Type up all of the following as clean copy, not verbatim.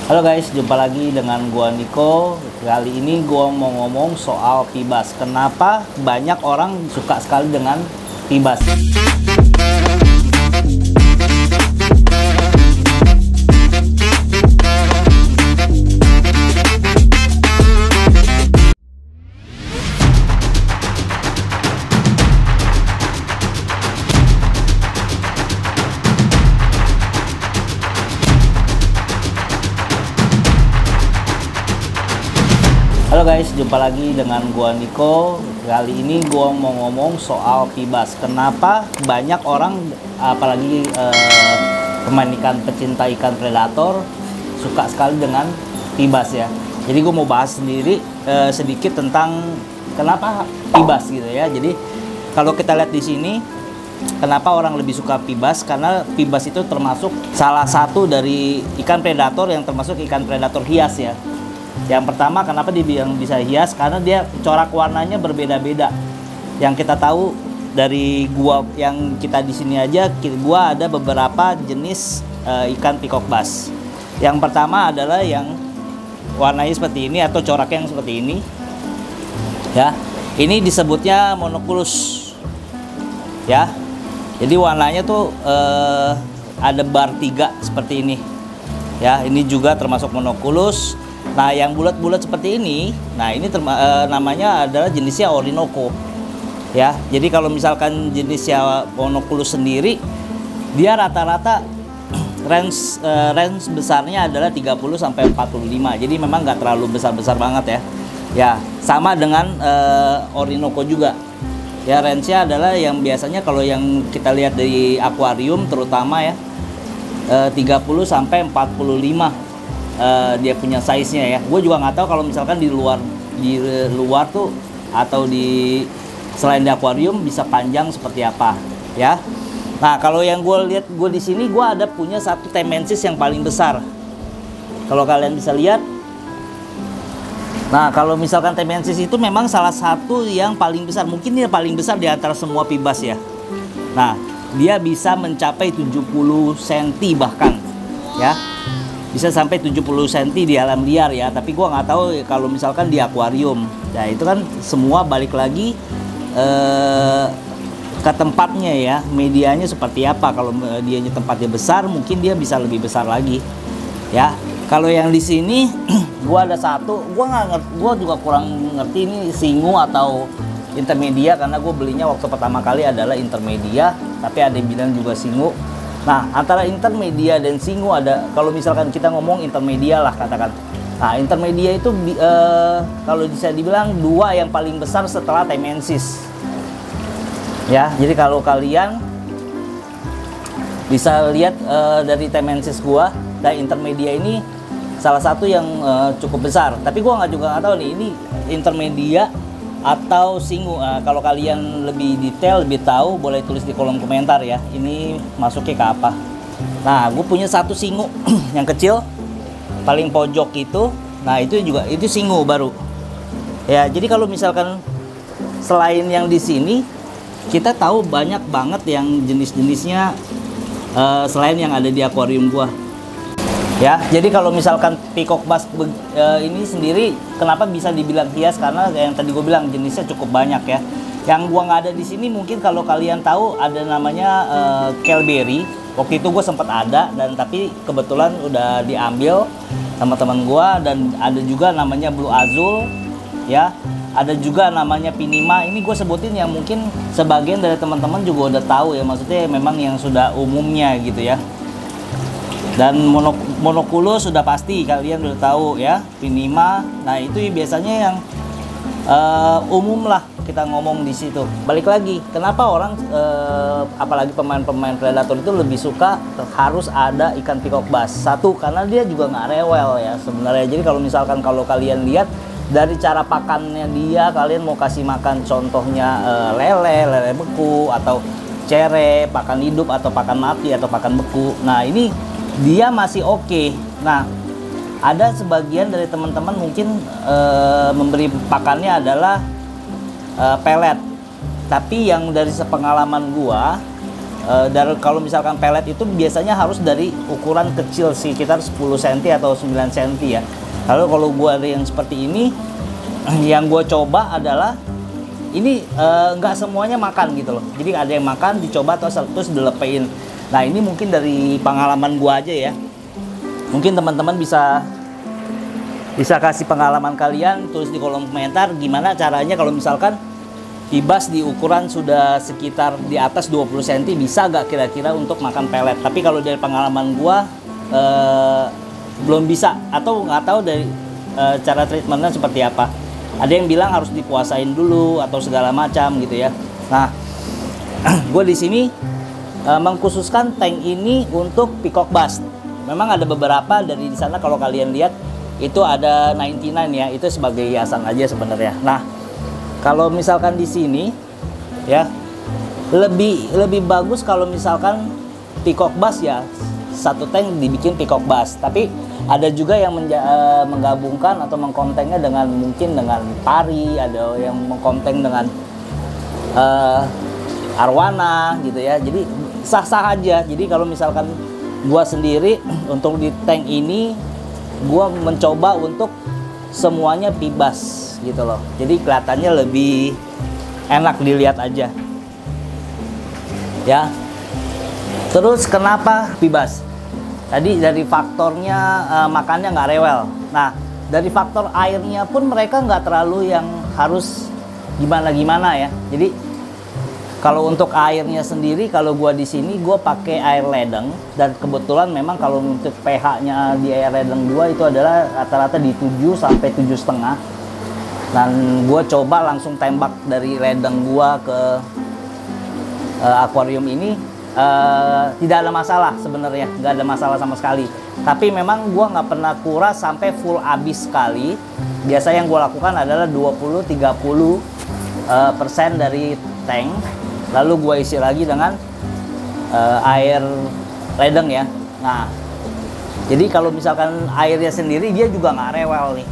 Halo guys, jumpa lagi dengan gua Niko. Kali ini gua mau ngomong soal pibas. Kenapa banyak orang suka sekali dengan pibas? Halo guys, jumpa lagi dengan gua Niko. Kali ini gua mau ngomong soal pibas. Kenapa banyak orang, apalagi pemain ikan, pecinta ikan predator, suka sekali dengan pibas ya. Jadi gua mau bahas sendiri sedikit tentang kenapa pibas gitu ya. Jadi kalau kita lihat di sini, kenapa orang lebih suka pibas? Karena pibas itu termasuk salah satu dari ikan predator yang termasuk ikan predator hias ya. Yang pertama, kenapa dibilang bisa hias? Karena dia corak warnanya berbeda-beda. Yang kita tahu dari gua yang kita di sini aja, gua ada beberapa jenis ikan peacock bass. Yang pertama adalah yang warnanya seperti ini atau coraknya yang seperti ini. Ya, ini disebutnya monoculus. Ya, jadi warnanya tuh ada bar 3 seperti ini. Ya, ini juga termasuk monoculus. Nah, yang bulat-bulat seperti ini, nah ini namanya adalah jenisnya Orinoco. Ya, jadi kalau misalkan jenisnya monoculus sendiri, dia rata-rata range besarnya adalah 30 sampai 45. Jadi memang nggak terlalu besar-besar banget ya. Ya, sama dengan Orinoco juga. Ya, range-nya adalah yang biasanya kalau yang kita lihat dari akuarium terutama ya, 30 sampai 45. Dia punya size-nya ya. Gue juga nggak tahu kalau misalkan di luar tuh atau selain di akuarium bisa panjang seperti apa ya. Nah, kalau yang gue lihat, gue di sini gue ada punya satu temensis yang paling besar. Kalau kalian bisa lihat. Nah, kalau misalkan temensis itu memang salah satu yang paling besar. Mungkin dia paling besar di antara semua pibas ya. Nah, dia bisa mencapai 70 cm bahkan ya. Bisa sampai 70 cm di alam liar ya, tapi gua nggak tahu kalau misalkan di akuarium. Nah, itu kan semua balik lagi ke tempatnya ya, medianya seperti apa. Kalau dianya tempatnya besar, mungkin dia bisa lebih besar lagi ya. Kalau yang di sini gua ada satu, gua juga kurang ngerti ini singu atau intermedia, karena gue belinya waktu pertama kali adalah intermedia, tapi ada yang bilang juga singu. Nah, antara intermedia dan singu ada, kalau misalkan kita ngomong intermedia lah katakan. Nah, intermedia itu kalau bisa dibilang dua yang paling besar setelah temensis. Ya, jadi kalau kalian bisa lihat dari temensis gua, dan intermedia ini salah satu yang cukup besar. Tapi gua nggak tahu nih ini intermedia atau singu. Nah, kalau kalian lebih detail, lebih tahu, boleh tulis di kolom komentar ya. Ini masuknya ke apa. Nah, gue punya satu singu yang kecil, paling pojok itu. Nah, itu juga itu singu baru. Ya, jadi kalau misalkan selain yang di sini, kita tahu banyak banget yang jenis-jenisnya selain yang ada di akuarium gua. Ya, jadi kalau misalkan peacock bass ini sendiri, kenapa bisa dibilang hias? Karena yang tadi gue bilang jenisnya cukup banyak ya. Yang gua nggak ada di sini, mungkin kalau kalian tahu ada namanya Kelberry. Waktu itu gue sempat ada, dan tapi kebetulan udah diambil sama teman gua. Dan ada juga namanya Blue Azul, ya. Ada juga namanya Pinima. Ini gue sebutin yang mungkin sebagian dari teman-teman juga udah tahu ya. Maksudnya memang yang sudah umumnya gitu ya. Dan monoculus sudah pasti kalian udah tahu ya, Pinima. Nah, itu biasanya yang umum lah kita ngomong di situ. Balik lagi, kenapa orang apalagi pemain-pemain predator itu lebih suka harus ada ikan peacock bass? Satu, karena dia juga nggak rewel ya sebenarnya. Jadi kalau misalkan kalau kalian lihat dari cara pakannya dia, kalian mau kasih makan contohnya lele beku atau cere, pakan hidup atau pakan mati atau pakan beku. Nah, ini dia masih oke. Nah, ada sebagian dari teman-teman mungkin memberi pakannya adalah pelet. Tapi yang dari sepengalaman gua, Dari kalau misalkan pelet itu biasanya harus dari ukuran kecil sekitar 10 cm atau 9 cm ya. Lalu kalau gua ada yang seperti ini, yang gue coba adalah ini nggak semuanya makan gitu loh. Jadi ada yang makan dicoba terus dilepein. Nah ini mungkin dari pengalaman gue aja ya. Mungkin teman-teman bisa kasih pengalaman kalian, tulis di kolom komentar gimana caranya kalau misalkan Pibas di ukuran sudah sekitar di atas 20 cm bisa gak kira-kira untuk makan pelet. Tapi kalau dari pengalaman gua belum bisa, atau nggak tahu dari cara treatmentnya seperti apa. Ada yang bilang harus dipuasain dulu atau segala macam gitu ya. Nah gue di sini mengkhususkan tank ini untuk peacock bass. Memang ada beberapa dari di sana, kalau kalian lihat itu ada 99 ya, itu sebagai hiasan aja sebenarnya. Nah kalau misalkan di sini ya lebih bagus kalau misalkan peacock bass ya, satu tank dibikin peacock bass. Tapi ada juga yang menggabungkan atau mengkontengnya dengan mungkin dengan pari, ada yang mengkonteng dengan arwana gitu ya. Jadi sah-sah aja. Jadi kalau misalkan gua sendiri untuk di tank ini gua mencoba untuk semuanya Pibas gitu loh. Jadi kelihatannya lebih enak dilihat aja. Ya. Terus kenapa Pibas? Tadi dari faktornya makannya nggak rewel. Nah dari faktor airnya pun mereka nggak terlalu yang harus gimana-gimana ya. Jadi kalau untuk airnya sendiri, kalau gua di sini gua pakai air ledeng, dan kebetulan memang kalau untuk pH-nya di air ledeng gua itu adalah rata-rata di 7 sampai 7,5. Dan gua coba langsung tembak dari ledeng gua ke akuarium ini. Tidak ada masalah sebenarnya, nggak ada masalah sama sekali. Tapi memang gua nggak pernah kuras sampai full habis sekali. Biasa yang gua lakukan adalah 20-30% dari tank, lalu gua isi lagi dengan air ledeng ya. Nah jadi kalau misalkan airnya sendiri dia juga nggak rewel nih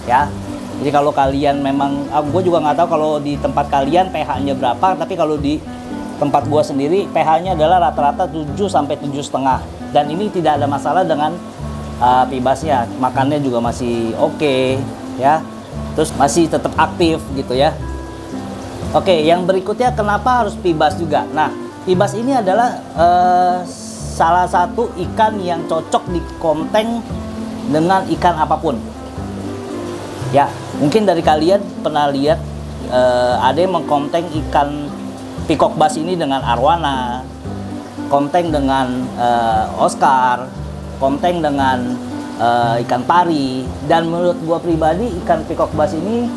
ya. Jadi kalau kalian memang, gue juga nggak tahu kalau di tempat kalian pH-nya berapa, tapi kalau di tempat gua sendiri pH-nya adalah rata-rata 7 sampai 7,5, dan ini tidak ada masalah dengan Pibasnya. Makannya juga masih oke ya, terus masih tetap aktif gitu ya. Oke, yang berikutnya kenapa harus Pibas juga? Nah Pibas ini adalah salah satu ikan yang cocok dikonteng dengan ikan apapun ya. Mungkin dari kalian pernah lihat ada yang mengkonteng ikan peacock bass ini dengan arwana, konteng dengan Oscar, konteng dengan ikan pari. Dan menurut gua pribadi ikan peacock bass ini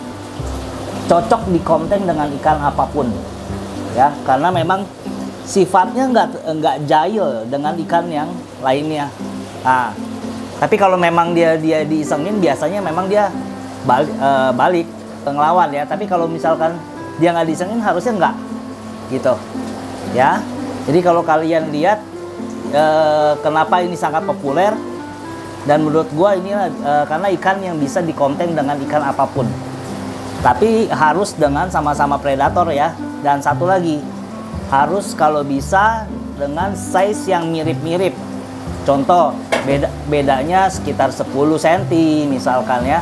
cocok dikonteng dengan ikan apapun ya, karena memang sifatnya nggak jahil dengan ikan yang lainnya. Nah tapi kalau memang dia diisengin, biasanya memang dia balik ngelawan ya. Tapi kalau misalkan dia nggak disengin, harusnya nggak gitu ya. Jadi kalau kalian lihat kenapa ini sangat populer, dan menurut gua ini karena ikan yang bisa dikonteng dengan ikan apapun, tapi harus dengan sama-sama predator ya. Dan satu lagi, harus kalau bisa dengan size yang mirip-mirip. Contoh bedanya sekitar 10 cm misalkan ya.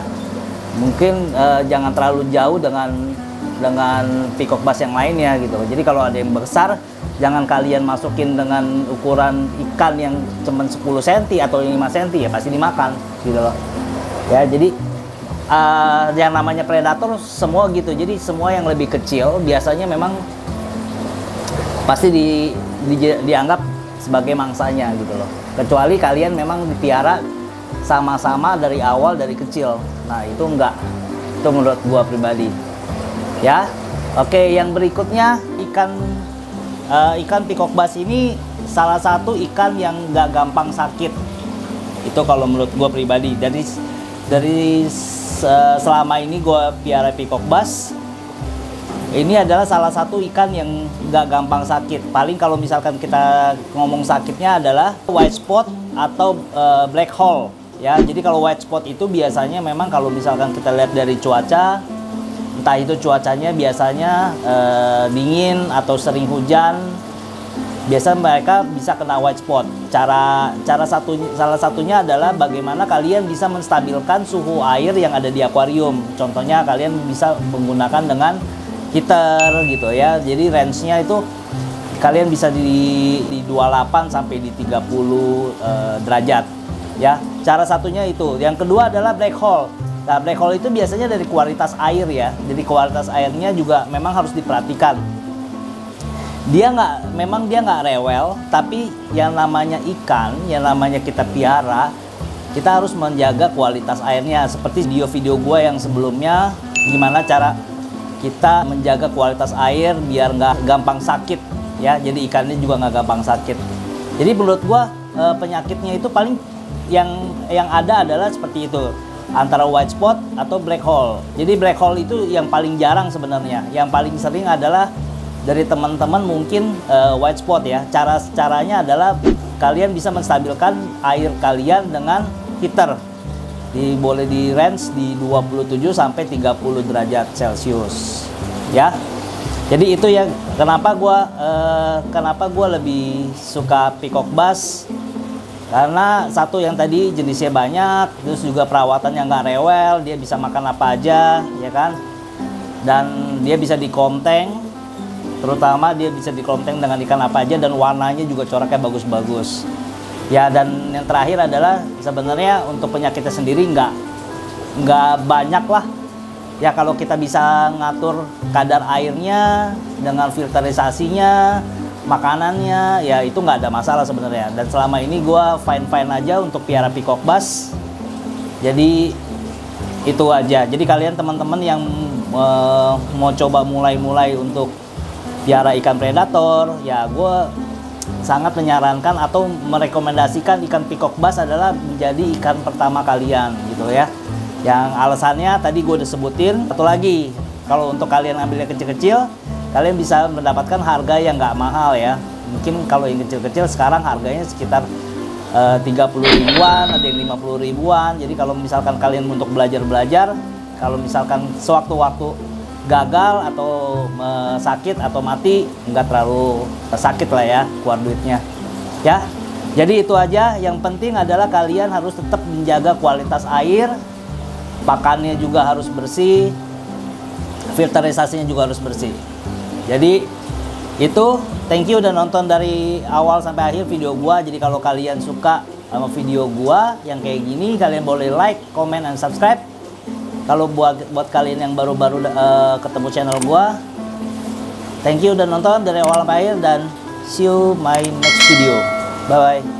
Mungkin jangan terlalu jauh dengan peacock bass yang lainnya gitu. Jadi kalau ada yang besar, jangan kalian masukin dengan ukuran ikan yang cuma 10 cm atau 5 cm, ya pasti dimakan gitu loh ya. Jadi yang namanya predator semua gitu. Jadi semua yang lebih kecil biasanya memang pasti dianggap sebagai mangsanya gitu loh. Kecuali kalian memang dipiara sama-sama dari awal, dari kecil. Nah itu enggak, itu menurut gua pribadi ya. Oke, yang berikutnya ikan peacock bass ini salah satu ikan yang nggak gampang sakit. Itu kalau menurut gue pribadi. Dari selama ini gue piara peacock bass, ini adalah salah satu ikan yang nggak gampang sakit. Paling kalau misalkan kita ngomong sakitnya adalah white spot atau black hole ya. Jadi kalau white spot itu biasanya memang kalau misalkan kita lihat dari cuaca, entah itu cuacanya biasanya dingin atau sering hujan, biasa mereka bisa kena white spot. Salah satunya adalah bagaimana kalian bisa menstabilkan suhu air yang ada di akuarium. Contohnya kalian bisa menggunakan dengan heater gitu ya. Jadi range-nya itu kalian bisa di 28 sampai di 30 derajat ya. Cara satunya itu. Yang kedua adalah black hole. Nah, black hole itu biasanya dari kualitas air ya. Jadi kualitas airnya juga memang harus diperhatikan. Memang dia nggak rewel, tapi yang namanya ikan, yang namanya kita piara, kita harus menjaga kualitas airnya. Seperti video-video gue yang sebelumnya, gimana cara kita menjaga kualitas air biar nggak gampang sakit ya. Jadi ikannya juga nggak gampang sakit. Jadi menurut gue penyakitnya itu paling yang ada adalah seperti itu, antara white spot atau black hole. Jadi black hole itu yang paling jarang sebenarnya. Yang paling sering adalah dari teman-teman mungkin white spot ya. Caranya adalah kalian bisa menstabilkan air kalian dengan heater. Boleh di range di 27 sampai 30 derajat Celcius. Ya. Jadi itu ya kenapa gua lebih suka peacock bass. Karena satu yang tadi jenisnya banyak, terus juga perawatannya nggak rewel, dia bisa makan apa aja, ya kan? Dan dia bisa dikonteng, terutama dia bisa dikonteng dengan ikan apa aja, dan warnanya juga coraknya bagus-bagus. Ya, dan yang terakhir adalah sebenarnya untuk penyakitnya sendiri nggak banyak lah. Ya kalau kita bisa ngatur kadar airnya dengan filterisasinya, makanannya, ya itu nggak ada masalah sebenarnya. Dan selama ini gue fine aja untuk piara peacock bass. Jadi itu aja. Jadi kalian teman-teman yang mau coba mulai untuk piara ikan predator, ya gue sangat menyarankan atau merekomendasikan ikan peacock bass adalah menjadi ikan pertama kalian gitu ya. Yang alasannya tadi gue udah sebutin. Satu lagi, kalau untuk kalian ambilnya kecil-kecil, kalian bisa mendapatkan harga yang nggak mahal ya. Mungkin kalau yang kecil-kecil sekarang harganya sekitar 30 ribuan, ada yang 50 ribuan. Jadi kalau misalkan kalian untuk belajar, kalau misalkan sewaktu-waktu gagal atau sakit atau mati, nggak terlalu sakit lah ya keluar duitnya ya. Jadi itu aja. Yang penting adalah kalian harus tetap menjaga kualitas air, pakannya juga harus bersih, filterisasinya juga harus bersih. Jadi itu, thank you udah nonton dari awal sampai akhir video gua. Jadi kalau kalian suka sama video gua yang kayak gini, kalian boleh like, comment, and subscribe. Kalau buat kalian yang baru-baru ketemu channel gua, thank you udah nonton dari awal sampai akhir, dan see you my next video. Bye bye.